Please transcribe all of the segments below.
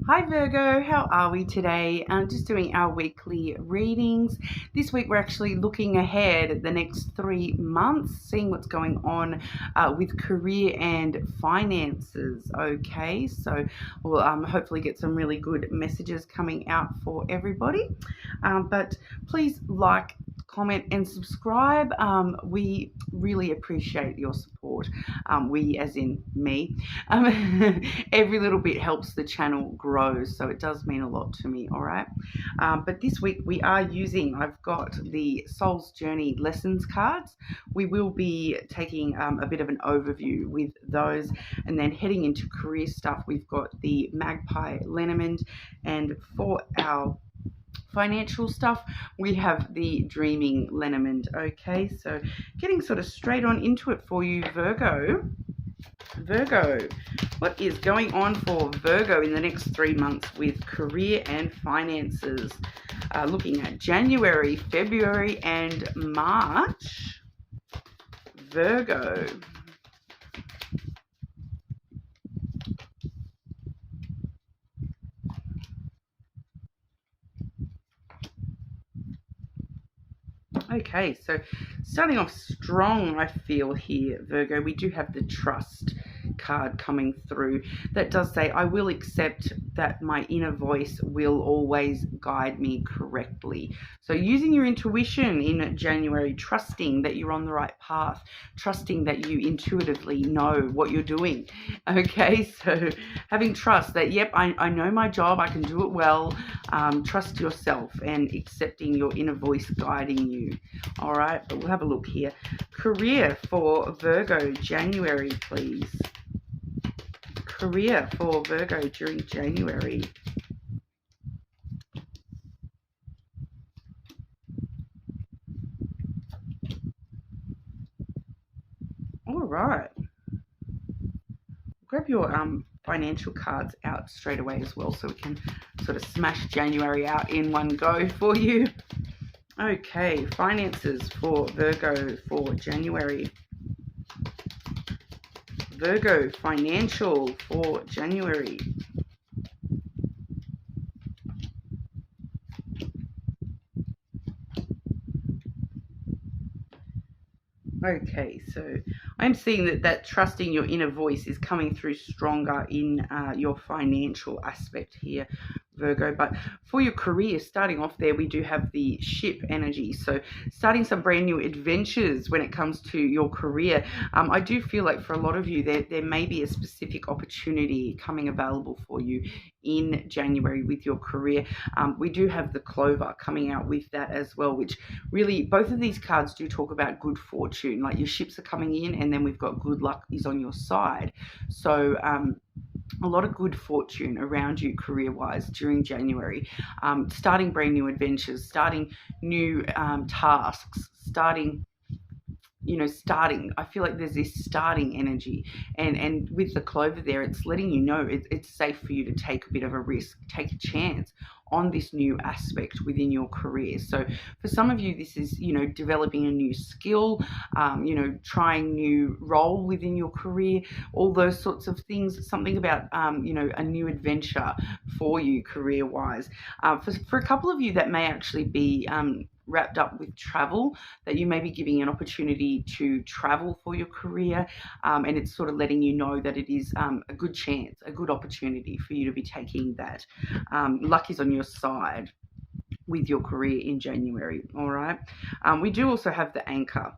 Hi Virgo, how are we today? Just doing our weekly readings. This week we're actually looking ahead at the next 3 months, seeing what's going on with career and finances. Okay, so we'll hopefully get some really good messages coming out for everybody. But please like, comment and subscribe. We really appreciate your support. We as in me. Every little bit helps the channel grow, so it does mean a lot to me. All right, but this week I've got the Soul's Journey lessons cards. We will be taking a bit of an overview with those, and then heading into career stuff, we've got the Magpie Lenormand, and for our financial stuff we have the Dreaming Lenormand. Okay, so getting sort of straight on into it for you, Virgo, what is going on for Virgo in the next 3 months with career and finances? Looking at January, February and March. Virgo. Okay, so starting off strong, I feel here, Virgo, we do have the Trust card coming through that does say, I will accept that my inner voice will always guide me correctly. So using your intuition in January, trusting that you're on the right path, trusting that you intuitively know what you're doing. Okay, so having trust that, yep, I know my job, I can do it well. Trust yourself and accepting your inner voice guiding you. All right, but we'll have a look here. Career for Virgo, January, please. Career for Virgo during January. All right. Grab your financial cards out straight away as well, so we can sort of smash January out in one go for you. Okay, finances for Virgo for January. Virgo, financial for January. Okay, so I'm seeing that trusting your inner voice is coming through stronger in your financial aspect here, Virgo. But for your career, starting off there, we do have the ship energy. So starting some brand new adventures when it comes to your career. I do feel like for a lot of you, there may be a specific opportunity coming available for you in January with your career. We do have the Clover coming out with that as well, which really, both of these cards do talk about good fortune. Like your ships are coming in, and then we've got good luck is on your side. So a lot of good fortune around you career-wise during January. Starting brand new adventures, starting new tasks, starting, I feel like there's this starting energy, and with the Clover there, it's letting you know it's safe for you to take a bit of a risk, take a chance on this new aspect within your career. So for some of you, this is, developing a new skill, trying new role within your career, all those sorts of things. Something about, a new adventure for you career-wise. For a couple of you, that may actually be wrapped up with travel, that you may be giving an opportunity to travel for your career, and it's sort of letting you know that it is a good chance, a good opportunity for you to be taking that. Luck is on your side with your career in January. All right, we do also have the Anchor.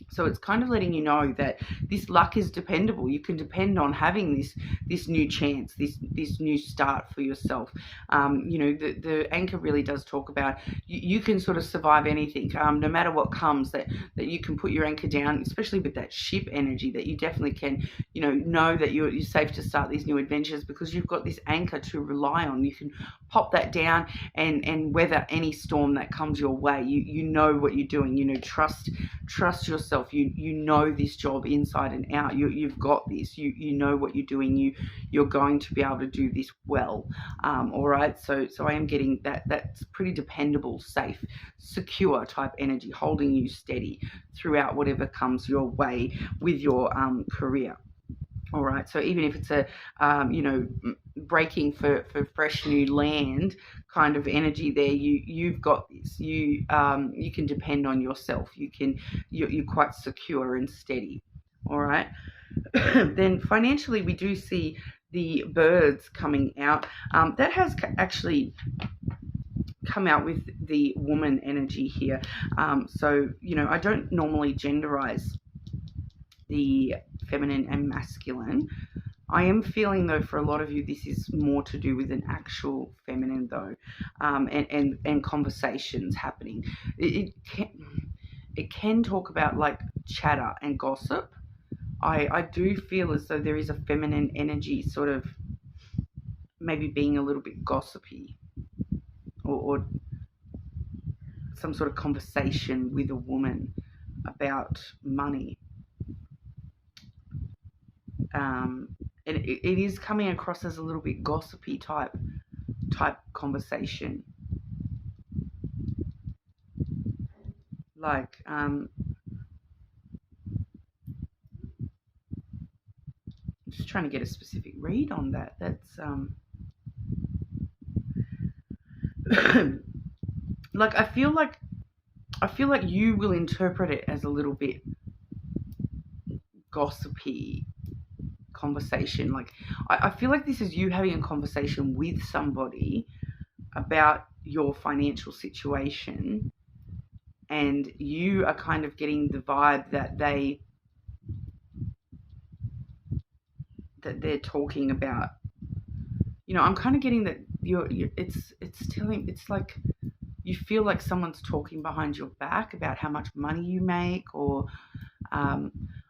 So it's kind of letting you know that this luck is dependable. You can depend on having this new chance, this new start for yourself. The Anchor really does talk about you can sort of survive anything, no matter what comes, that you can put your anchor down, especially with that ship energy, that you definitely can, know that you're safe to start these new adventures because you've got this anchor to rely on. You can pop that down and weather any storm that comes your way. You know what you're doing. Trust yourself. You know this job inside and out. You've got this. You know what you're doing. You're going to be able to do this well. All right. So I am getting that's pretty dependable, safe, secure type energy, holding you steady throughout whatever comes your way with your career. All right, so even if it's a, breaking for fresh new land kind of energy there, you've got this. You can depend on yourself. You're quite secure and steady. All right. Then financially, we do see the birds coming out. That has actually come out with the woman energy here. So, I don't normally genderize the feminine and masculine. I am feeling, though, for a lot of you, this is more to do with an actual feminine, though, and conversations happening. It can talk about like chatter and gossip. I do feel as though there is a feminine energy sort of maybe being a little bit gossipy, or some sort of conversation with a woman about money. And it is coming across as a little bit gossipy type conversation. Like, I'm just trying to get a specific read on that. That's like I feel like you will interpret it as a little bit gossipy conversation. Like, I feel like this is you having a conversation with somebody about your financial situation, and you are kind of getting the vibe that they're talking about. I'm kind of getting that it's like you feel like someone's talking behind your back about how much money you make, or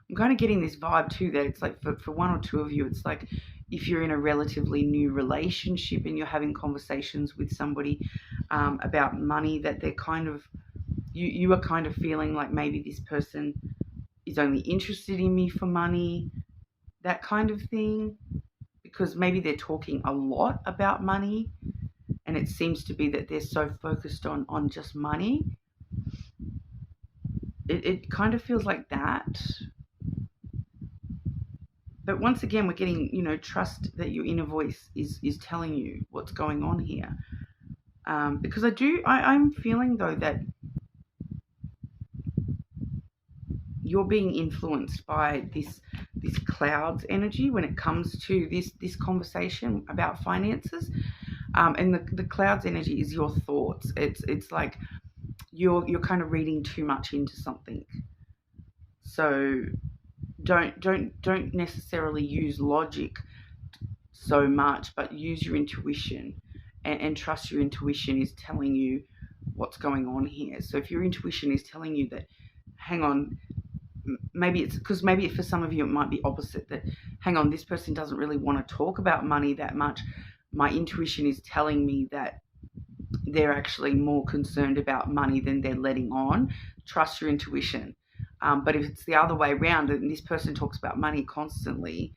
I'm kind of getting this vibe too that it's like for one or two of you, it's like if you're in a relatively new relationship and you're having conversations with somebody about money, that they're kind of, you are kind of feeling like maybe this person is only interested in me for money, that kind of thing, because maybe they're talking a lot about money, and it seems to be that they're so focused on just money. It kind of feels like that. But once again, we're getting, trust that your inner voice is telling you what's going on here. Because I'm feeling, though, that you're being influenced by this clouds energy when it comes to this conversation about finances. And the clouds energy is your thoughts. It's like you're kind of reading too much into something. So don't necessarily use logic so much, but use your intuition, and trust your intuition is telling you what's going on here. So if your intuition is telling you that, hang on, maybe it's because maybe for some of you it might be opposite, that hang on, this person doesn't really want to talk about money that much. My intuition is telling me that they're actually more concerned about money than they're letting on. Trust your intuition. But if it's the other way around and this person talks about money constantly,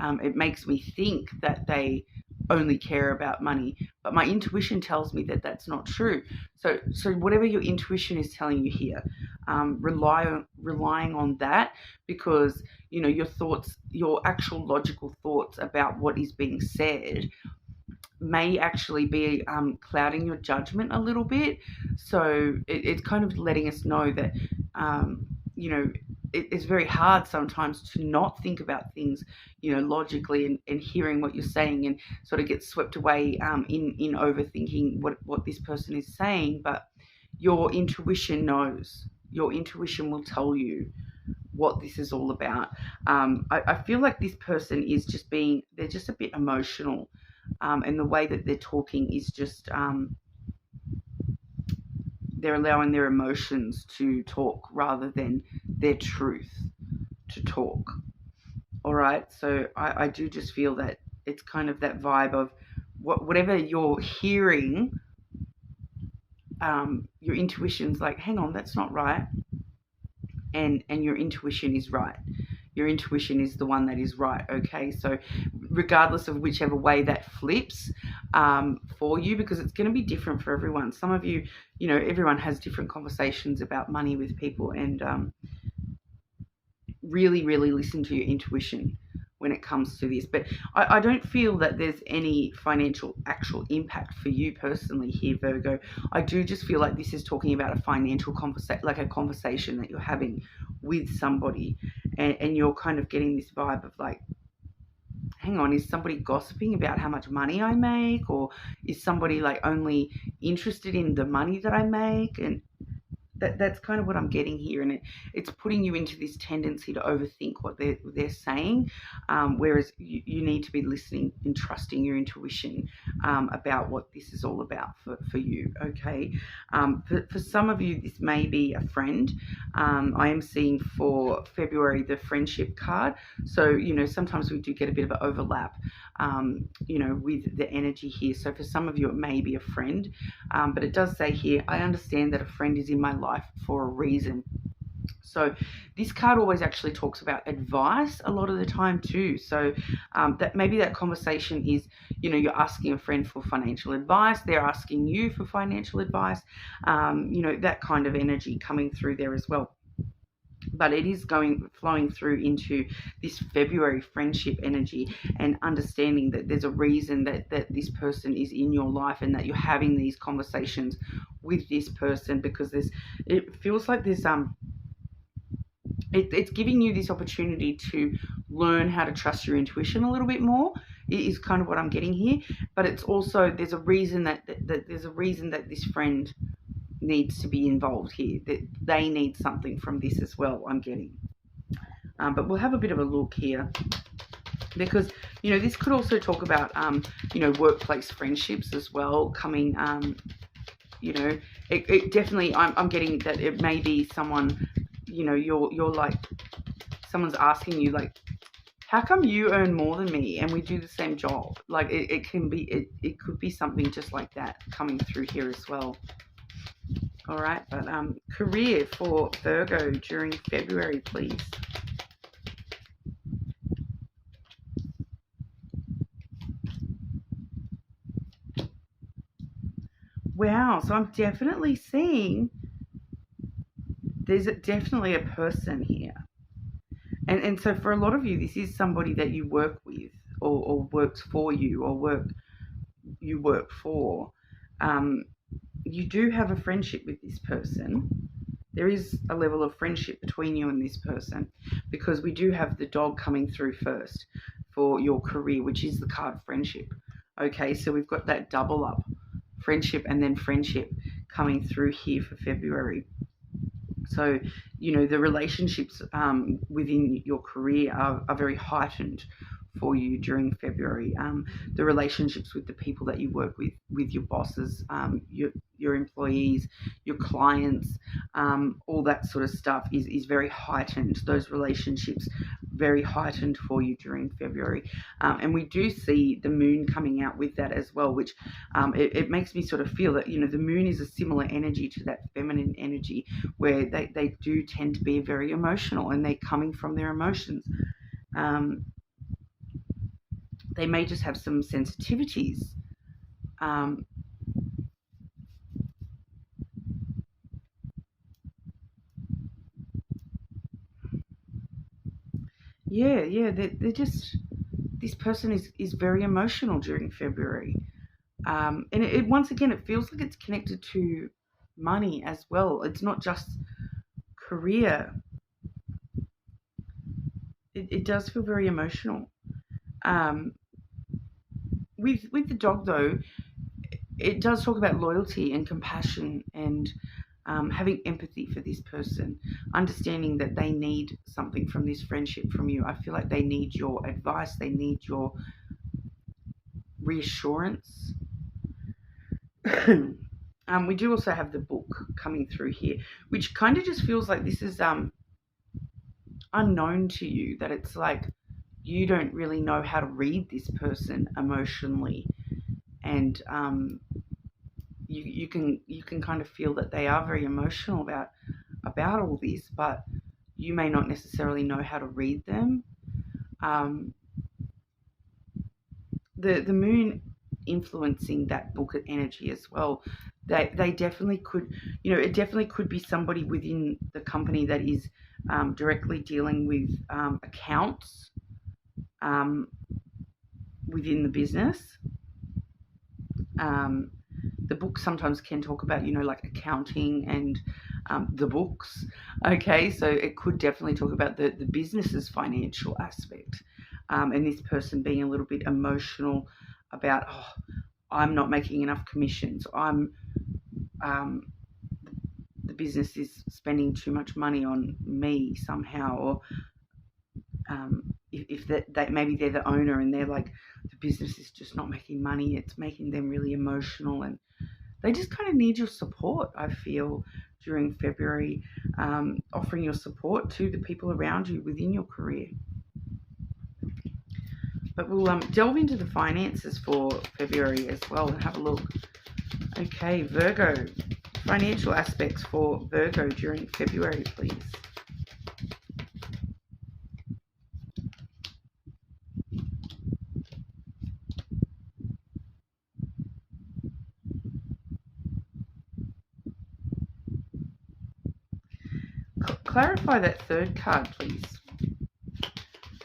it makes me think that they only care about money. But my intuition tells me that that's not true. So whatever your intuition is telling you here, relying on that, because your thoughts, your actual logical thoughts about what is being said, may actually be clouding your judgment a little bit. So it's kind of letting us know that it's very hard sometimes to not think about things logically, and hearing what you're saying, and sort of get swept away in overthinking what this person is saying. But your intuition knows. Your intuition will tell you what this is all about. I feel like this person is they're just a bit emotional, and the way that they're talking is just they're allowing their emotions to talk rather than their truth to talk. All right, so I do just feel that it's kind of that vibe of whatever you're hearing, your intuition's like, hang on, that's not right, and your intuition is right. Your intuition is the one that is right, okay? So regardless of whichever way that flips for you, because it's going to be different for everyone. Some of you, everyone has different conversations about money with people, and really, really listen to your intuition when it comes to this. But I don't feel that there's any financial actual impact for you personally here, Virgo. I do just feel like this is talking about a financial conversation, like a conversation that you're having with somebody, and you're kind of getting this vibe of like, hang on, is somebody gossiping about how much money I make, or is somebody like only interested in the money that I make? And that's kind of what I'm getting here, and it's putting you into this tendency to overthink what they're saying, whereas you need to be listening and trusting your intuition about what this is all about for you, okay? For some of you, this may be a friend. I am seeing for February the friendship card, so, you know, sometimes we do get a bit of an overlap, you know, with the energy here. So for some of you, it may be a friend, but it does say here, I understand that a friend is in my life for a reason. So this card always actually talks about advice a lot of the time too. So that maybe that conversation is, you know, you're asking a friend for financial advice, they're asking you for financial advice, you know, that kind of energy coming through there as well. But it is flowing through into this February friendship energy, and understanding that there's a reason that this person is in your life, and that you're having these conversations with this person, because it feels like there's it's giving you this opportunity to learn how to trust your intuition a little bit more. It is kind of what I'm getting here. But it's also, there's a reason that this friend needs to be involved here, that they need something from this as well, I'm getting. But we'll have a bit of a look here, because, you know, this could also talk about, you know, workplace friendships as well coming, you know, it definitely, I'm getting that it may be someone, you know, you're like, someone's asking you like, how come you earn more than me and we do the same job? Like it could be something just like that coming through here as well. All right, but career for Virgo during February, please. Wow, so I'm definitely seeing there's definitely a person here. And so for a lot of you, this is somebody that you work with, or works for you, or you work for. You do have a friendship with this person. There is a level of friendship between you and this person, because we do have the dog coming through first for your career, which is the card friendship. Okay, so we've got that double up, friendship and then friendship coming through here for February. So, you know, the relationships within your career are very heightened for you during February. The relationships with the people that you work with your bosses, your employees, your clients, all that sort of stuff is very heightened. Those relationships very heightened for you during February. And we do see the moon coming out with that as well, which it makes me sort of feel that, you know, the moon is a similar energy to that feminine energy, where they do tend to be very emotional, and they're coming from their emotions. They may just have some sensitivities. Yeah, they're just, this person is very emotional during February. And it once again, it feels like it's connected to money as well. It's not just career. It does feel very emotional. With the dog though, it does talk about loyalty and compassion, and having empathy for this person, understanding that they need something from this friendship from you. I feel like they need your advice, they need your reassurance. We do also have the book coming through here, which kind of just feels like this is unknown to you, that it's like you don't really know how to read this person emotionally, and you can kind of feel that they are very emotional about all this, but you may not necessarily know how to read them. The moon influencing that book energy as well. They definitely could, you know, it definitely could be somebody within the company that is directly dealing with accounts, within the business. The book sometimes can talk about, like accounting and the books. Okay, so it could definitely talk about the business's financial aspect, and this person being a little bit emotional about, I'm not making enough commissions. The business is spending too much money on me somehow, or if that maybe they're the owner and they're like, the business is just not making money. It's making them really emotional, and they just kind of need your support, I feel, during February, offering your support to the people around you within your career. But we'll delve into the finances for February as well and have a look. Okay, Virgo. Financial aspects for Virgo during February, please. Clarify that third card, please.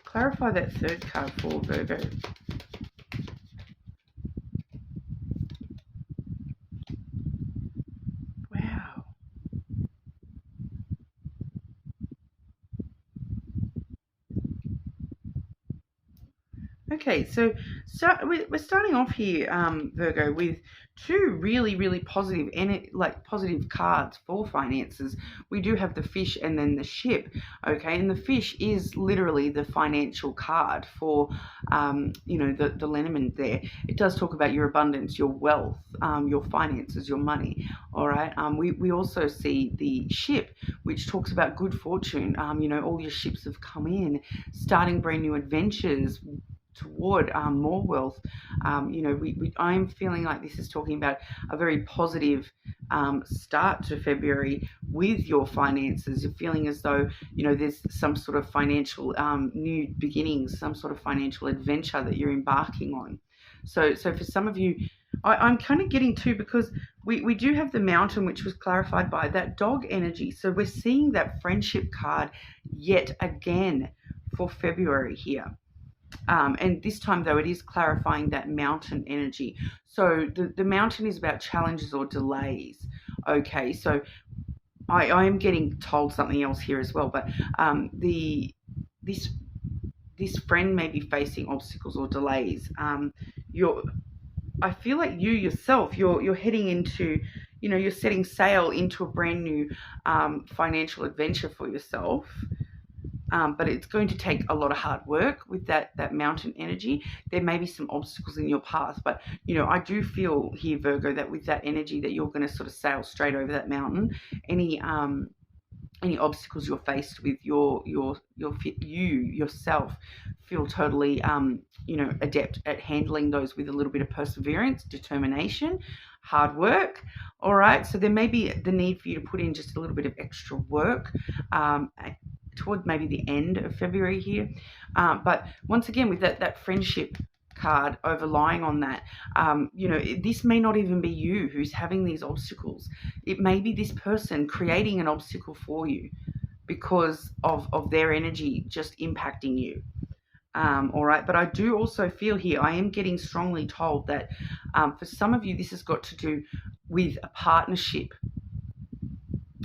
Clarify that third card for Virgo. Wow. Okay, so we're starting off here, Virgo, with two really, really positive positive cards for finances. We do have the fish and then the ship. Okay, and the fish is literally the financial card for, the lenormand there. It does talk about your abundance, your wealth, your finances, your money. All right. We also see the ship, which talks about good fortune. All your ships have come in, starting brand new adventures toward more wealth. I'm feeling like this is talking about a very positive start to February with your finances. You're feeling as though, there's some sort of financial new beginnings, some sort of financial adventure that you're embarking on. So for some of you, I'm kind of getting to, because we do have the mountain, which was clarified by that dog energy. So we're seeing that friendship card yet again for February here. And this time, though, it is clarifying that mountain energy. So the mountain is about challenges or delays. Okay, so I am getting told something else here as well, but this friend may be facing obstacles or delays. I feel like you yourself, you're heading into, you're setting sail into a brand new financial adventure for yourself. But it's going to take a lot of hard work with that mountain energy. There may be some obstacles in your path, but I do feel here, Virgo, that with that energy that you're going to sort of sail straight over that mountain. Any obstacles you're faced with, you yourself feel totally adept at handling those with a little bit of perseverance, determination, hard work. All right, so there may be the need for you to put in just a little bit of extra work toward maybe the end of February here. But once again, with that friendship card overlying on that, this may not even be you who's having these obstacles. It may be this person creating an obstacle for you because of their energy just impacting you. All right, but I do also feel here, I am getting strongly told that for some of you, this has got to do with a partnership.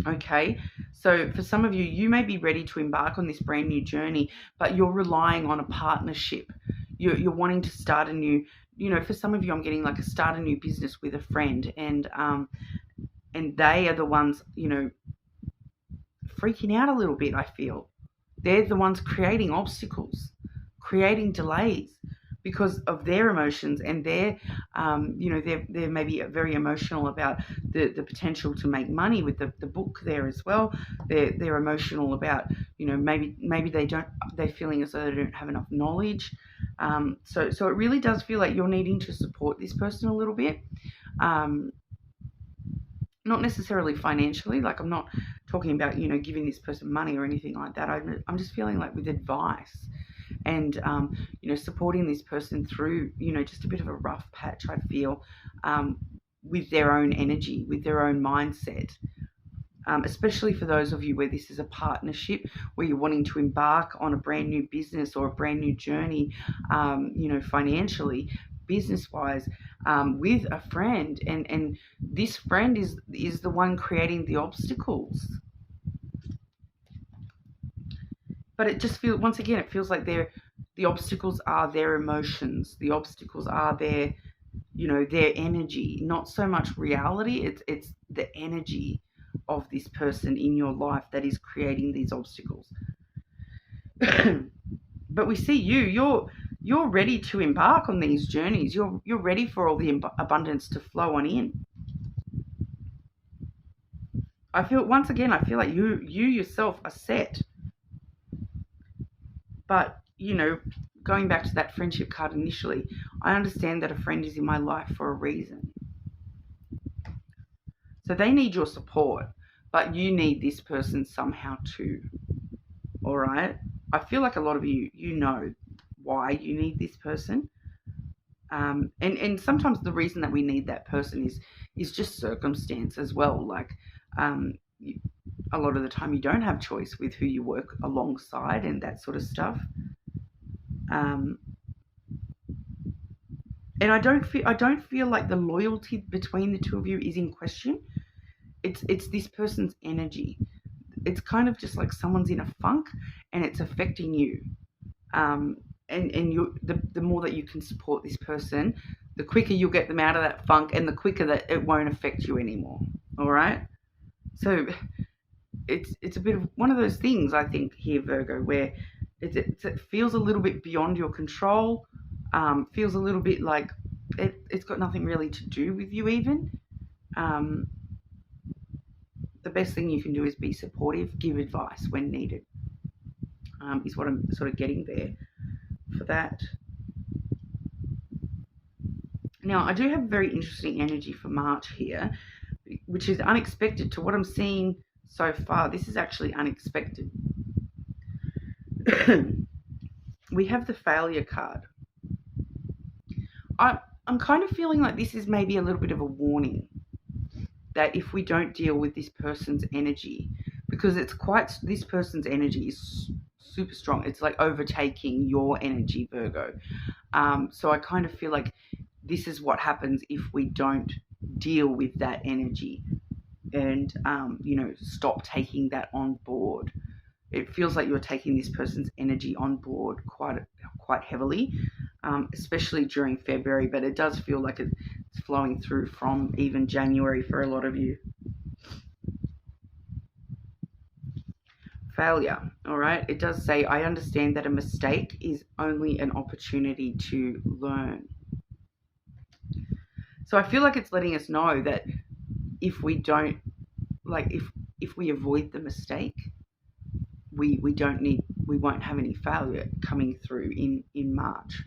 Okay, so for some of you, you may be ready to embark on this brand new journey, but you're relying on a partnership. You're wanting to start a new, for some of you, I'm getting like start a new business with a friend, and they are the ones, freaking out a little bit. I feel they're the ones creating obstacles, creating delays because of their emotions, and they're maybe very emotional about the potential to make money with the book there as well. They're emotional about, maybe they're feeling as though they don't have enough knowledge. So it really does feel like you're needing to support this person a little bit. Not necessarily financially, like I'm not talking about, giving this person money or anything like that. I'm just feeling like with advice and, supporting this person through, just a bit of a rough patch, I feel, with their own energy, with their own mindset. especially for those of you where this is a partnership, where you're wanting to embark on a brand new business or a brand new journey, financially, business-wise, with a friend, and this friend is the one creating the obstacles. But it just feels, once again, it feels like the obstacles are their emotions. The obstacles are their, their energy, not so much reality. It's the energy of this person in your life that is creating these obstacles. But we see you're ready to embark on these journeys. You're ready for all the abundance to flow on in. I feel like you yourself are set. But, going back to that friendship card initially, I understand that a friend is in my life for a reason. So they need your support, but you need this person somehow too. All right? I feel like a lot of you know why you need this person. And sometimes the reason that we need that person is just circumstance as well. Like, a lot of the time you don't have choice with who you work alongside and that sort of stuff. And I don't feel like the loyalty between the two of you is in question. It's this person's energy. It's kind of just like someone's in a funk and it's affecting you. And you, the more that you can support this person, the quicker you'll get them out of that funk, and the quicker that it won't affect you anymore. All right. So it's a bit of one of those things, I think, here, Virgo, where it feels a little bit beyond your control, feels a little bit like it's got nothing really to do with you even. The best thing you can do is be supportive, give advice when needed, is what I'm sort of getting there for that. Now, I do have very interesting energy for March here, which is unexpected to what I'm seeing so far. This is actually unexpected. We have the failure card. I'm kind of feeling like this is maybe a little bit of a warning that if we don't deal with this person's energy, because this person's energy is super strong. It's like overtaking your energy, Virgo. So I kind of feel like this is what happens if we don't deal with that energy and, stop taking that on board. It feels like you're taking this person's energy on board quite heavily, especially during February, but it does feel like it's flowing through from even January for a lot of you. Failure, all right? It does say, I understand that a mistake is only an opportunity to learn. So I feel like it's letting us know that if we don't, like, if we avoid the mistake, we won't have any failure coming through in March.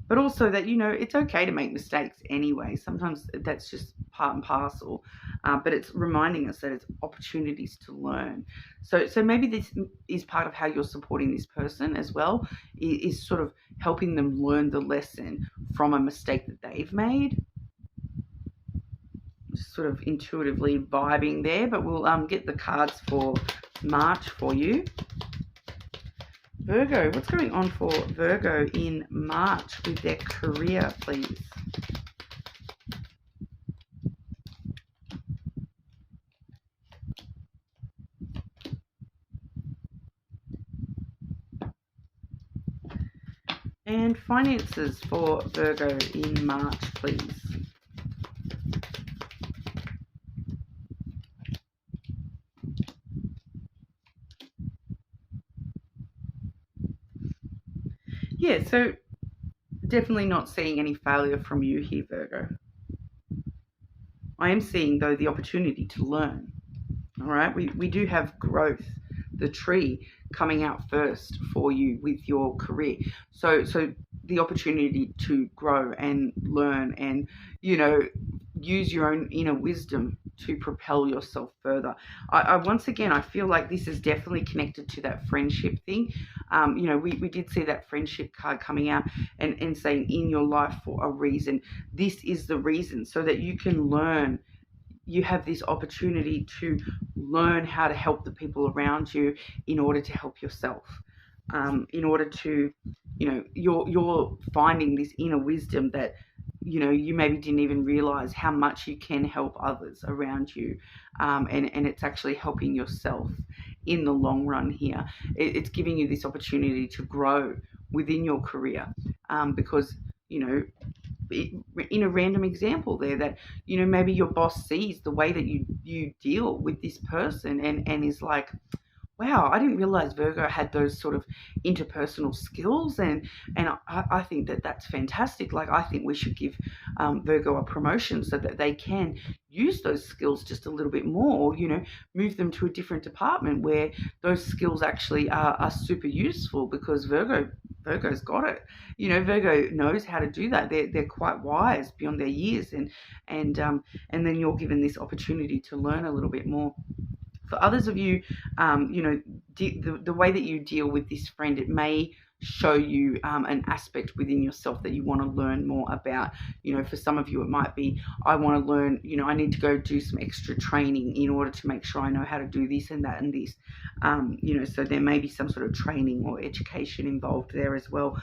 But also that, it's okay to make mistakes anyway. Sometimes that's just part and parcel. But it's reminding us that it's opportunities to learn. So maybe this is part of how you're supporting this person as well, is sort of helping them learn the lesson from a mistake that they've made. Just sort of intuitively vibing there, but we'll get the cards for March for you. Virgo, what's going on for Virgo in March with their career, please? And finances for Virgo in March, please. Yeah, so definitely not seeing any failure from you here, Virgo. I am seeing, though, the opportunity to learn. All right, we do have growth, the tree coming out first for you with your career. So the opportunity to grow and learn and, use your own inner wisdom to propel yourself further. I once again, I feel like this is definitely connected to that friendship thing. We did see that friendship card coming out and saying in your life for a reason. This is the reason, so that you can learn you have this opportunity to learn how to help the people around you in order to help yourself. In order to, you're finding this inner wisdom that, you maybe didn't even realize how much you can help others around you. And it's actually helping yourself in the long run here. It's giving you this opportunity to grow within your career, because, in a random example there, that, maybe your boss sees the way that you deal with this person, and is like, wow, I didn't realize Virgo had those sort of interpersonal skills, and I think that that's fantastic. Like, I think we should give Virgo a promotion so that they can use those skills just a little bit more, move them to a different department where those skills actually are super useful, because Virgo's got it. Virgo knows how to do that. They're quite wise beyond their years, and then you're given this opportunity to learn a little bit more. For others of you, the way that you deal with this friend, it may show you an aspect within yourself that you want to learn more about. For some of you, it might be, I want to learn, I need to go do some extra training in order to make sure I know how to do this and that and this. So there may be some sort of training or education involved there as well.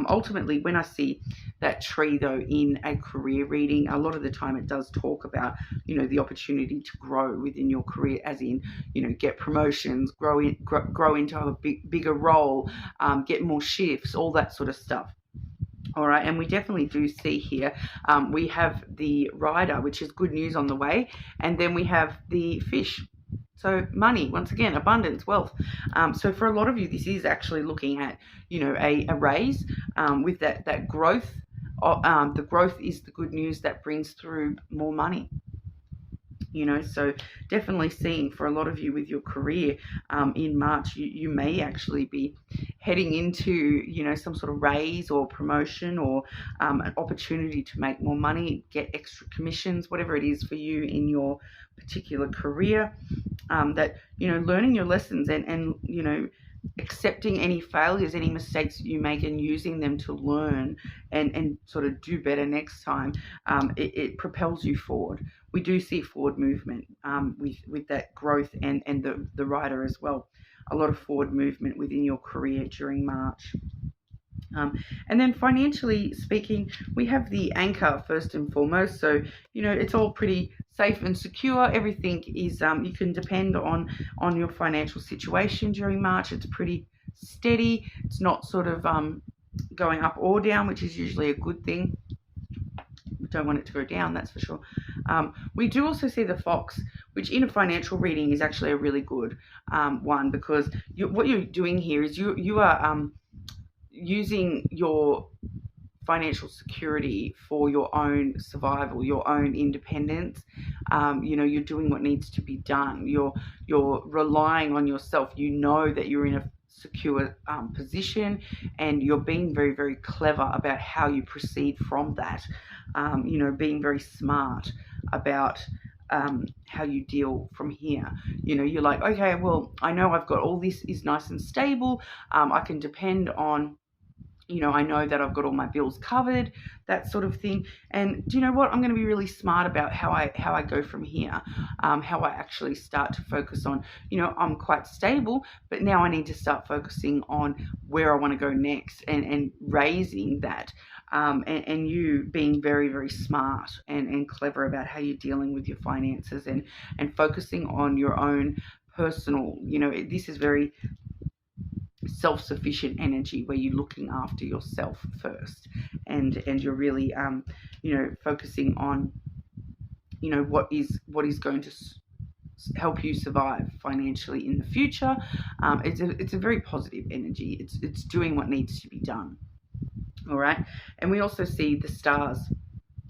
Ultimately, when I see that tree, though, in a career reading, a lot of the time it does talk about, the opportunity to grow within your career, as in, get promotions, grow into a bigger role, get more shifts, all that sort of stuff. All right, and we definitely do see here, we have the rider, which is good news on the way, and then we have the fish. So money, once again, abundance, wealth. So for a lot of you, this is actually looking at, a raise with that growth. The growth is the good news that brings through more money. So definitely seeing for a lot of you with your career in March, you may actually be heading into, some sort of raise or promotion, or an opportunity to make more money, get extra commissions, whatever it is for you in your particular career. That, learning your lessons and accepting any failures, any mistakes that you make, and using them to learn and sort of do better next time, it propels you forward. We do see forward movement with that growth and the rider as well. A lot of forward movement within your career during March. And then financially speaking, we have the anchor first and foremost. So, it's all pretty safe and secure. Everything is, you can depend on your financial situation during March. It's pretty steady. It's not sort of going up or down, which is usually a good thing. We don't want it to go down, that's for sure. We do also see the fox, which in a financial reading is actually a really good one, because what you're doing here is you are using your financial security for your own survival, your own independence. You're doing what needs to be done. You're relying on yourself. You know that you're in a secure position, and you're being very, very clever about how you proceed from that. Being very smart about how you deal from here. You're like, okay, well, I know I've got all this is nice and stable. I can depend on, I know that I've got all my bills covered, that sort of thing. And do you know what? I'm going to be really smart about how I go from here, how I actually start to focus on, I'm quite stable, but now I need to start focusing on where I want to go next, and raising that. And you being very, very smart and clever about how you're dealing with your finances, and focusing on your own personal, this is very self-sufficient energy, where you're looking after yourself first, and you're really focusing on what is going to help you survive financially in the future. It's a very positive energy. It's doing what needs to be done. All right, and we also see the stars.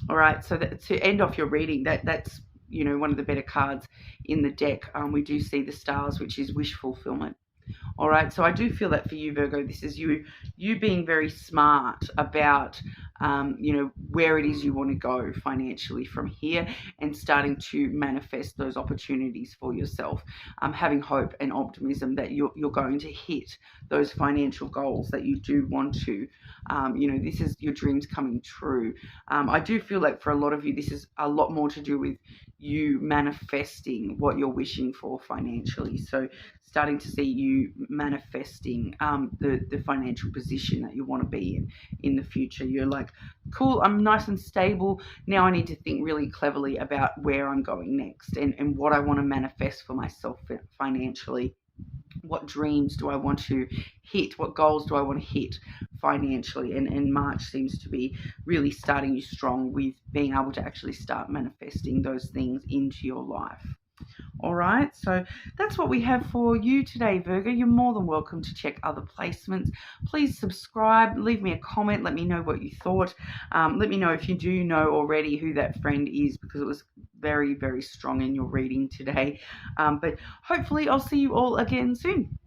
All right, so to end off your reading, that's one of the better cards in the deck. We do see the stars, which is wish fulfillment. All right, so I do feel that for you, Virgo, this is you being very smart about where it is you want to go financially from here, and starting to manifest those opportunities for yourself, having hope and optimism that you're going to hit those financial goals that you do want to. This is your dreams coming true. I do feel like for a lot of you, this is a lot more to do with you manifesting what you're wishing for financially. So starting to see you manifesting the financial position that you want to be in the future. You're like, cool, I'm nice and stable. Now I need to think really cleverly about where I'm going next, and what I want to manifest for myself financially. What dreams do I want to hit? What goals do I want to hit financially? And March seems to be really starting you strong with being able to actually start manifesting those things into your life. All right, so that's what we have for you today, Virgo. You're more than welcome to check other placements. Please subscribe, leave me a comment, let me know what you thought. Let me know if you do know already who that friend is, because it was very, very strong in your reading today. But hopefully I'll see you all again soon.